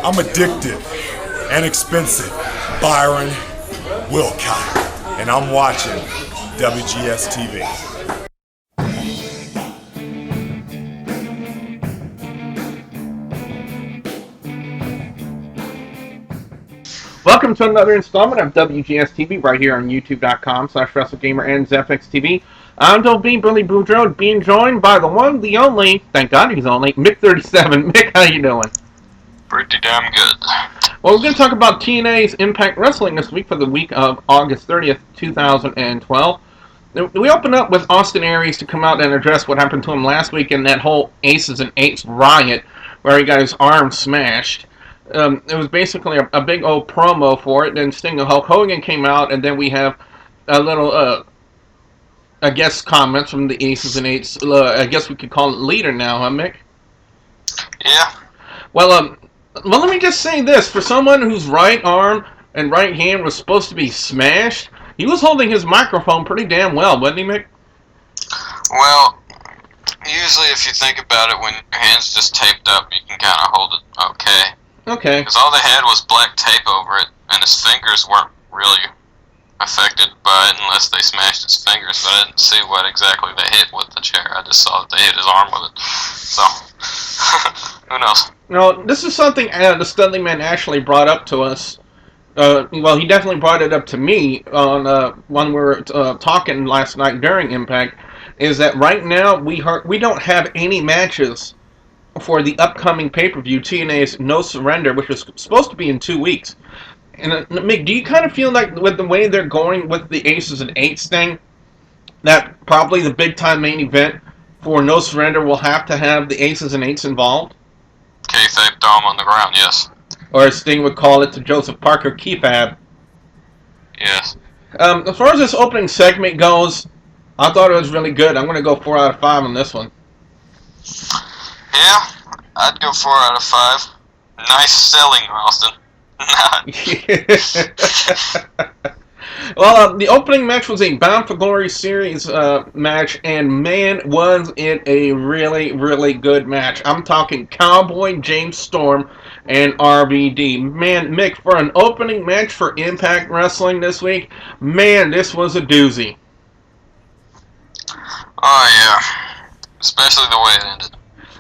I'm addictive and expensive. Byron Wilcott. And I'm watching WGS-TV. Welcome to another installment of WGS-TV right here on YouTube.com/WrestleGamer and ZFXTV. I'm Bill B, Billy Boudreaux, being joined by the one, the only, thank God he's only, Mick37. Mick, how you doing? Pretty damn good. Well, we're going to talk about TNA's Impact Wrestling this week for the week of August 30th, 2012. We opened up with Austin Aries to come out and address what happened to him last week in that whole Aces and Eights riot where he got his arm smashed. It was basically a big old promo for it. Then Sting and Hulk Hogan came out, and then we have a little, I guess, comments from the Aces and Eights. I guess we could call it leader now, huh, Mick? Yeah. Well, let me just say this. For someone whose right arm and right hand was supposed to be smashed, he was holding his microphone pretty damn well, wasn't he, Mick? Well, usually if you think about it, when your hand's just taped up, you can kind of hold it okay. Okay. Because all they had was black tape over it, and his fingers weren't really affected by it unless they smashed his fingers, but I didn't see what exactly they hit with the chair. I just saw that they hit his arm with it. So, who knows? No, this is something the Studley Man actually brought up to us. Well, he definitely brought it up to me on when we were talking last night during Impact, is that right now we don't have any matches for the upcoming pay-per-view, TNA's No Surrender, which was supposed to be in 2 weeks. And Mick, do you kind of feel like with the way they're going with the Aces and Eights thing, that probably the big-time main event for No Surrender will have to have the Aces and Eights involved? Kayfabe Dome on the ground, yes. Or as Sting would call it to Joseph Parker, Keyfab. Yes. As far as this opening segment goes, I thought it was really good. I'm going to go 4 out of 5 on this one. Yeah, I'd go 4 out of 5. Nice selling, Austin. Well, the opening match was a Bound for Glory series match, and man, was it a really, really good match. I'm talking Cowboy, James Storm, and RVD. Man, Mick, for an opening match for Impact Wrestling this week, man, this was a doozy. Oh, yeah. Especially the way it ended.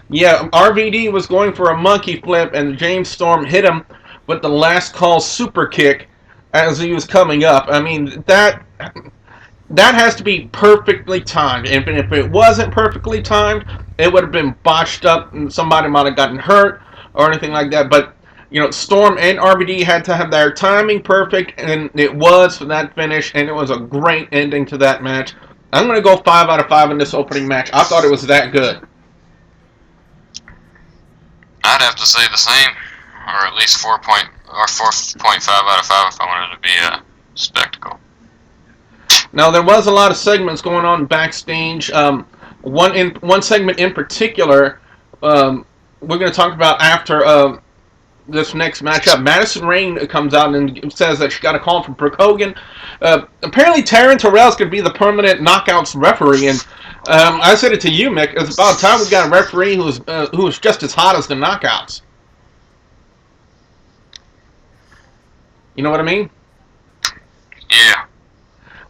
Yeah, RVD was going for a monkey flip, and James Storm hit him with the last call super kick as he was coming up. I mean, that has to be perfectly timed. And if it wasn't perfectly timed, it would have been botched up and somebody might have gotten hurt or anything like that. But, you know, Storm and RVD had to have their timing perfect, and it was for that finish, and it was a great ending to that match. I'm going to go 5 out of 5 in this opening match. I thought it was that good. I'd have to say the same, or at least 4.5 out of 5 if I wanted it to be a spectacle. Now, there was a lot of segments going on backstage. One segment in particular, we're going to talk about after this next matchup. Madison Rayne comes out and says that she got a call from Brooke Hogan. Apparently, Taryn Terrell's going to be the permanent knockouts referee, and I said it to you, Mick. It's about time we got a referee who's just as hot as the knockouts. You know what I mean? Yeah.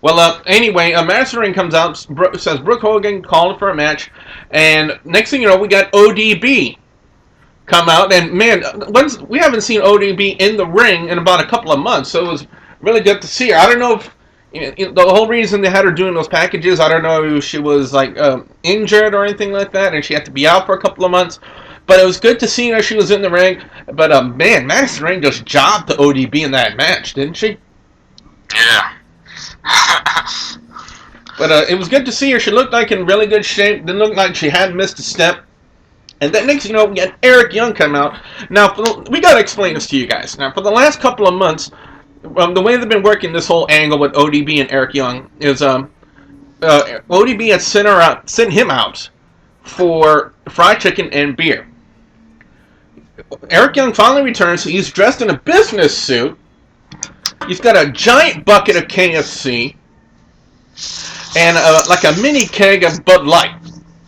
Well, anyway, Madison Rayne comes out, says Brooke Hogan calling for a match, and next thing you know, we got ODB come out, and man, we haven't seen ODB in the ring in about a couple of months, so it was really good to see her. I don't know if the whole reason they had her doing those packages, I don't know if she was like injured or anything like that, and she had to be out for a couple of months. But it was good to see her. She was in the ring. But man, Madison Rayne just jobbed the ODB in that match, didn't she? Yeah. But it was good to see her. She looked like in really good shape. Didn't look like she had missed a step. And then next, you know, we got Eric Young come out. Now, we got to explain this to you guys. Now, for the last couple of months, the way they've been working this whole angle with ODB and Eric Young is ODB had sent him out for fried chicken and beer. Eric Young finally returns. He's dressed in a business suit. He's got a giant bucket of KFC and like a mini keg of Bud Light.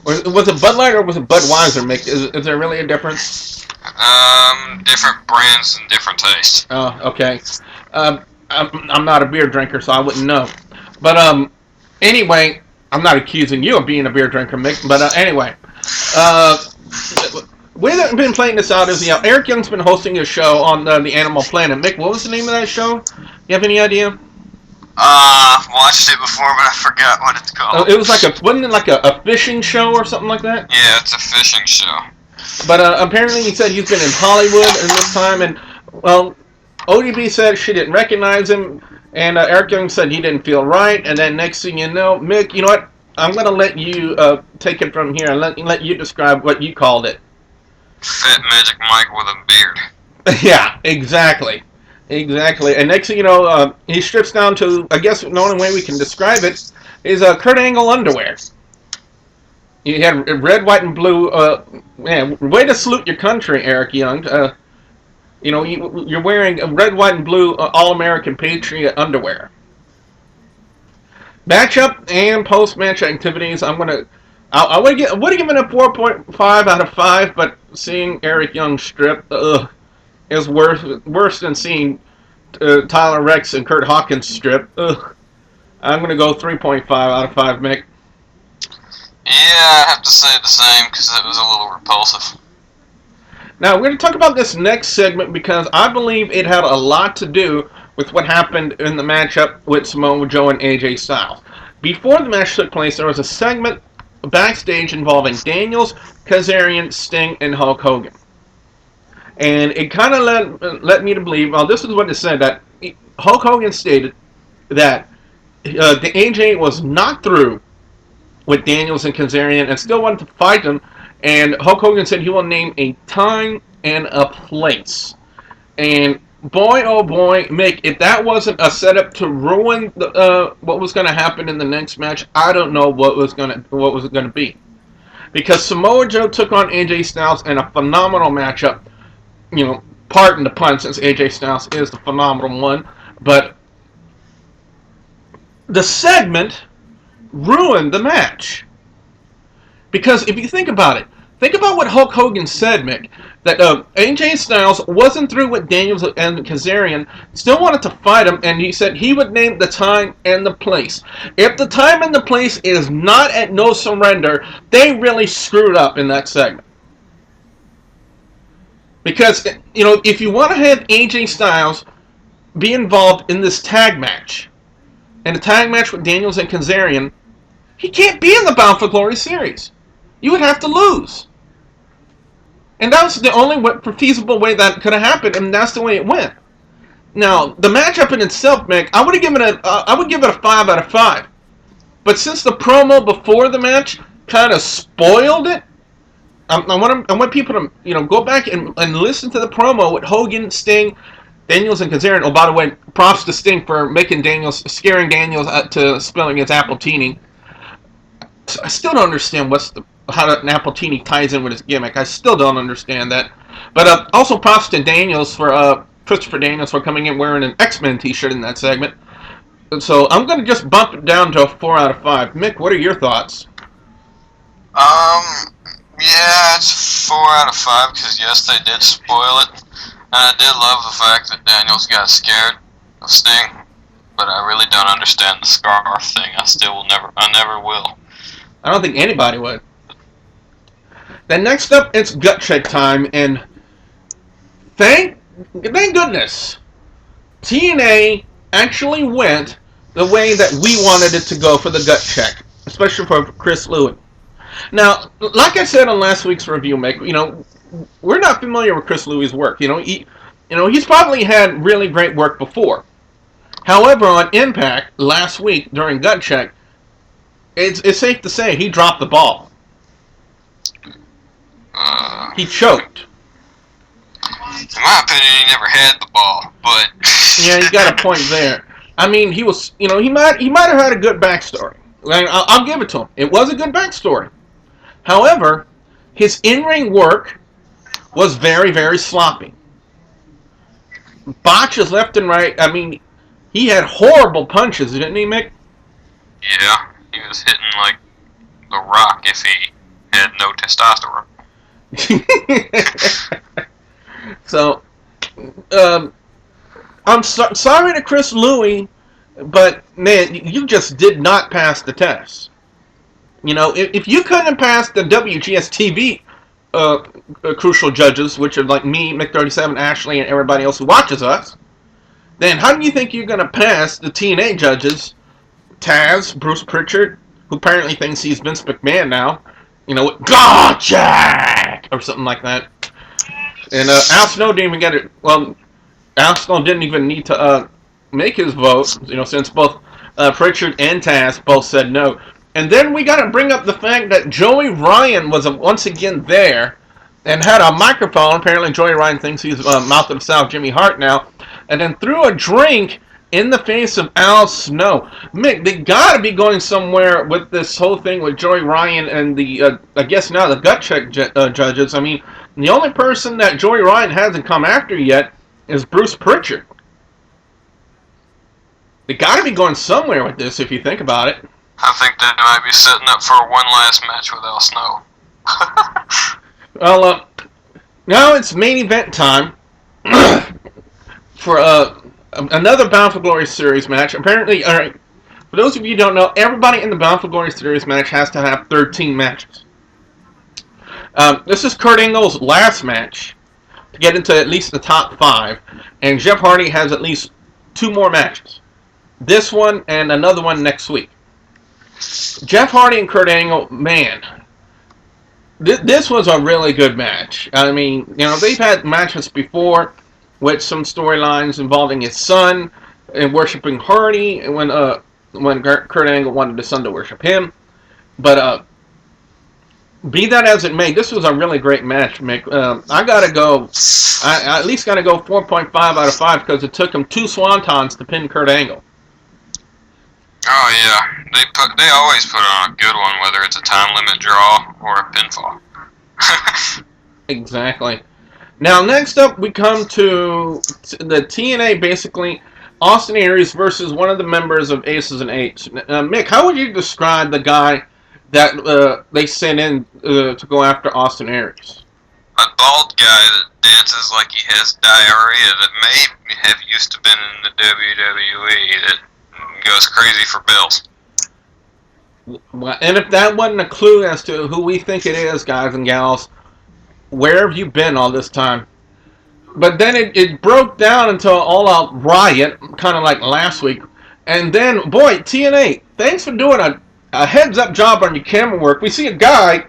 Was it Bud Light or was it Budweiser, Mick? Is there really a difference? Different brands and different tastes. Oh, okay. I'm not a beer drinker, so I wouldn't know. But anyway, I'm not accusing you of being a beer drinker, Mick. But anyway, uh, we've been playing this out as Eric Young's been hosting a show on the Animal Planet. Mick, what was the name of that show? You have any idea? Watched it before, but I forgot what it's called. It was wasn't it like a fishing show or something like that? Yeah, it's a fishing show. But apparently he said he's been in Hollywood in this time, and well, ODB said she didn't recognize him, and Eric Young said he didn't feel right, and then next thing you know, Mick, you know what? I'm gonna let you take it from here and let you describe what you called it. Fat Magic Mike with a beard. Yeah, exactly. And next thing you know, he strips down to, I guess the only way we can describe it is Kurt Angle underwear. You had red, white, and blue. Man, way to salute your country, Eric Young. You're wearing red, white, and blue All-American Patriot underwear. Matchup and post-match activities. I would have given it 4.5 out of 5, but seeing Eric Young strip is worse than seeing Tyler Rex and Kurt Hawkins strip. I'm gonna go 3.5 out of 5, Mick. Yeah, I have to say the same because it was a little repulsive. Now, we're going to talk about this next segment because I believe it had a lot to do with what happened in the matchup with Samoa Joe and AJ Styles. Before the match took place, there was a segment backstage involving Daniels, Kazarian, Sting, and Hulk Hogan. And it kind of led me to believe, well, this is what it said, that Hulk Hogan stated that the AJ was not through with Daniels and Kazarian and still wanted to fight them. And Hulk Hogan said he will name a time and a place. And boy, oh boy, Mick, if that wasn't a setup to ruin what was going to happen in the next match, I don't know what was going to be. Because Samoa Joe took on AJ Styles in a phenomenal matchup. You know, pardon the pun, since AJ Styles is the phenomenal one, but the segment ruined the match. Because if you think about it, think about what Hulk Hogan said, Mick, that AJ Styles wasn't through with Daniels and Kazarian, still wanted to fight him, and he said he would name the time and the place. If the time and the place is not at No Surrender, they really screwed up in that segment. Because, you know, if you want to have AJ Styles be involved in this tag match, and a tag match with Daniels and Kazarian, he can't be in the Bound for Glory series. You would have to lose. And that was the only feasible way that could have happened, and that's the way it went. Now, the matchup in itself, Mick, I would give it a 5 out of 5. But since the promo before the match kind of spoiled it, I want people to go back and listen to the promo with Hogan, Sting, Daniels, and Kazarian. Oh, by the way, props to Sting for scaring Daniels to spilling his appletini. I still don't understand how an appletini ties in with his gimmick. I still don't understand that. But also props to Daniels for Christopher Daniels for coming in wearing an X-Men t-shirt in that segment. So I'm going to just bump it down to a 4 out of 5. Mick, what are your thoughts? Yeah, it's 4 out of 5 because yes, they did spoil it. And I did love the fact that Daniels got scared of Sting, but I really don't understand the scarf thing. I never will. I don't think anybody would. Then next up, it's gut check time, and thank goodness, TNA actually went the way that we wanted it to go for the gut check, especially for Chris Lewis. Now, like I said on last week's review, Mick, we're not familiar with Chris Lewis' work. He's probably had really great work before. However, on Impact last week during gut check, it's safe to say he dropped the ball. He choked. In my opinion, he never had the ball, but Yeah, you got a point there. I mean, he was, he might have had a good backstory. I'll give it to him. It was a good backstory. However, his in-ring work was very, very sloppy. Botches left and right. I mean, he had horrible punches, didn't he, Mick? yeah, he was hitting like The Rock if he had no testosterone. So, I'm sorry to Chris Louis, but man, you just did not pass the test. You know, if you couldn't pass the WGS-TV crucial judges, which are like me, Mick37, Ashley, and everybody else who watches us, then how do you think you're going to pass the TNA judges, Taz, Bruce Pritchard, who apparently thinks he's Vince McMahon now, you know, Jack or something like that. And Al Snow didn't even get it. Well, Al Snow didn't even need to make his vote, you know, since both Pritchard and Taz both said no. And then we got to bring up the fact that Joey Ryan was once again there and had a microphone. Apparently, Joey Ryan thinks he's Mouth of the South Jimmy Hart now. And then threw a drink in the face of Al Snow. Mick, they got to be going somewhere with this whole thing with Joey Ryan and the, I guess now the gut check judges. I mean, the only person that Joey Ryan hasn't come after yet is Bruce Pritchard. They got to be going somewhere with this if you think about it. I think they might be setting up for one last match with Al Snow. Well, now it's main event time for another Bound for Glory Series match. Apparently, all right, for those of you who don't know, everybody in the Bound for Glory Series match has to have 13 matches. This is Kurt Angle's last match to get into at least the top 5, and Jeff Hardy has at least 2 more matches. This one and another one next week. Jeff Hardy and Kurt Angle, man, this was a really good match. I mean, you know, they've had matches before with some storylines involving his son and worshiping Hardy, and when Kurt Angle wanted his son to worship him. But be that as it may, this was a really great match, Mick. I gotta go. I at least gotta go 4.5 out of 5 because it took him 2 swantons to pin Kurt Angle. Oh yeah, they always put on a good one, whether it's a time limit draw or a pinfall. Exactly. Now next up we come to the TNA, basically Austin Aries versus one of the members of Aces and Eights. Mick, how would you describe the guy that they sent in to go after Austin Aries? A bald guy that dances like he has diarrhea that may have used to been in the WWE that goes crazy for bills. And if that wasn't a clue as to who we think it is, guys and gals, where have you been all this time? But then it broke down into an all-out riot, kind of like last week. And then, boy, TNA, thanks for doing a heads-up job on your camera work. We see a guy,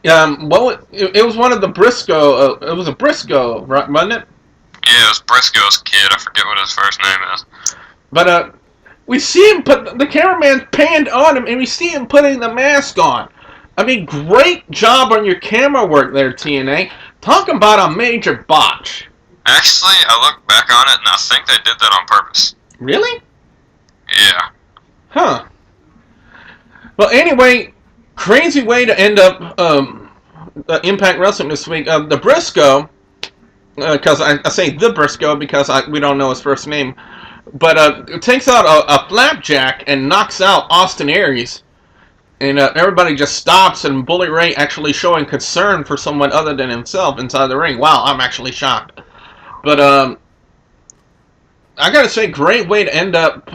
it was one of the Briscoe, it was a Briscoe, right, wasn't it? Yeah, it was Briscoe's kid. I forget what his first name is. But, we see him the cameraman panned on him, and we see him putting the mask on. I mean, great job on your camera work there, TNA. Talk about a major botch. Actually, I look back on it, and I think they did that on purpose. Really? Yeah. Huh. Well, anyway, crazy way to end up Impact Wrestling this week. The Briscoe, because I say the Briscoe because we don't know his first name, but it takes out a flapjack and knocks out Austin Aries. And everybody just stops, and Bully Ray actually showing concern for someone other than himself inside the ring. Wow, I'm actually shocked. But I gotta say, great way to end up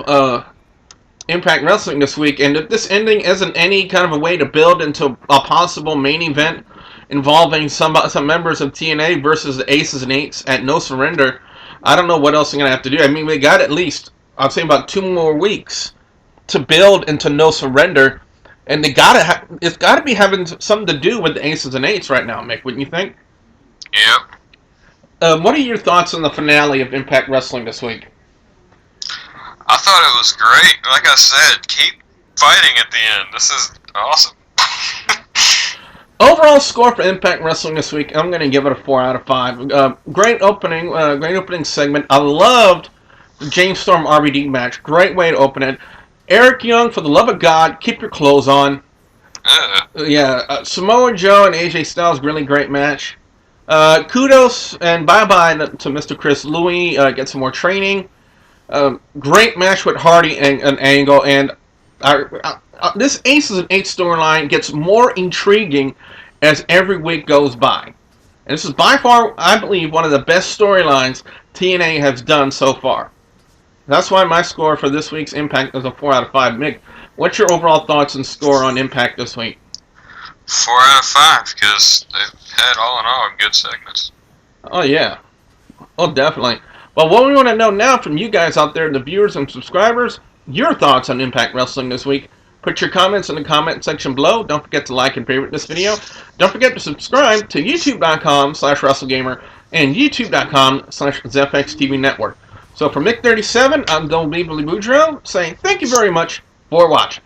Impact Wrestling this week. And if this ending isn't any kind of a way to build into a possible main event involving some members of TNA versus the Aces and Eights at No Surrender, I don't know what else I'm gonna have to do. I mean, we got at least, I'd say, about 2 more weeks to build into No Surrender. And it's got to be having something to do with the Aces and Eights right now, Mick, wouldn't you think? Yep. What are your thoughts on the finale of Impact Wrestling this week? I thought it was great. Like I said, keep fighting at the end. This is awesome. Overall score for Impact Wrestling this week, I'm going to give it a 4 out of 5. Great opening segment. I loved the James Storm RVD match. Great way to open it. Eric Young, for the love of God, keep your clothes on. Samoa Joe and AJ Styles, really great match. Kudos and bye-bye to Mr. Chris Louis. Get some more training. Great match with Hardy and Angle. And this Aces and Eights storyline gets more intriguing as every week goes by. And this is by far, I believe, one of the best storylines TNA has done so far. That's why my score for this week's Impact is a 4 out of 5. Mick, what's your overall thoughts and score on Impact this week? 4 out of 5, because they've had all in all good segments. Oh, yeah. Oh, definitely. Well, what we want to know now from you guys out there, the viewers and subscribers, your thoughts on Impact Wrestling this week. Put your comments in the comment section below. Don't forget to like and favorite this video. Don't forget to subscribe to youtube.com/WrestleGamer and youtube.com/ZFXTV Network. So for Mick37, I'm Don Beaverly Boudreaux saying thank you very much for watching.